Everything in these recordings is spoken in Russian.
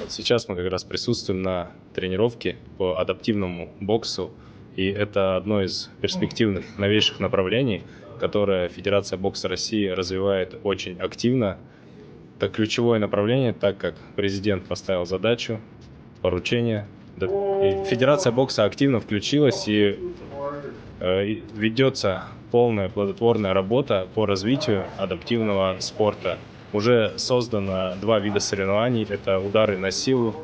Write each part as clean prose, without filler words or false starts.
Вот сейчас мы как раз присутствуем на тренировке по адаптивному боксу, и это одно из перспективных новейших направлений, которое Федерация бокса России развивает очень активно. Это ключевое направление, так как президент поставил задачу, поручение. И Федерация бокса активно включилась и ведется полная плодотворная работа по развитию адаптивного спорта. Уже создано два вида соревнований. Это удары на силу,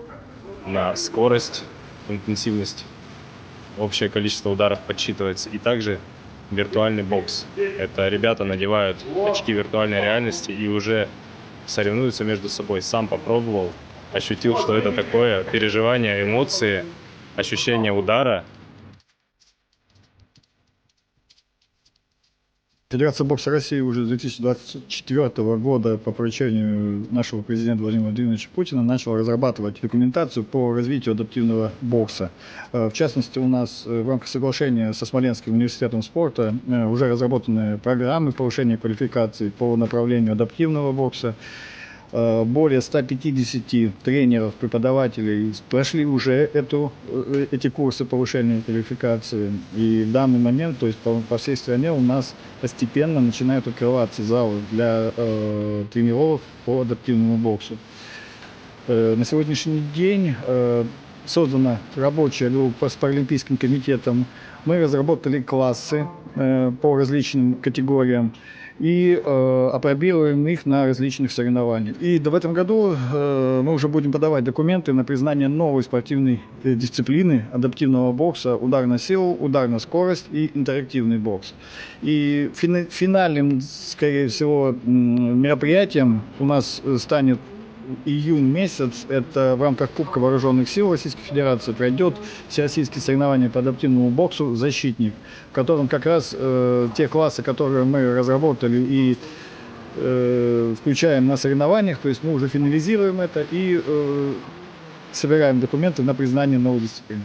на скорость, интенсивность. Общее количество ударов подсчитывается. И также виртуальный бокс. Это ребята надевают очки виртуальной реальности и уже соревнуются между собой. Сам попробовал, ощутил, что это такое, переживания, эмоции, ощущение удара. Федерация бокса России уже с 2024 года по поручению нашего президента Владимира Владимировича Путина начала разрабатывать документацию по развитию адаптивного бокса. В частности, у нас в рамках соглашения со Смоленским университетом спорта уже разработаны программы повышения квалификации по направлению адаптивного бокса. Более 150 тренеров, преподавателей прошли уже эти курсы повышения квалификации. И в данный момент, то есть по всей стране у нас постепенно начинают открываться залы для тренировок по адаптивному боксу. На сегодняшний день создана рабочая группа с Паралимпийским комитетом. Мы разработали классы по различным категориям и апробируем их на различных соревнованиях. И в этом году мы уже будем подавать документы на признание новой спортивной дисциплины адаптивного бокса: удар на силу, удар на скорость и интерактивный бокс. И финальным, скорее всего, мероприятием у нас станет июнь месяц. Это в рамках Кубка Вооруженных сил Российской Федерации пройдет всероссийские соревнования по адаптивному боксу «Защитник», в котором как раз те классы, которые мы разработали и включаем на соревнованиях, то есть мы уже финализируем это и собираем документы на признание новой дисциплины.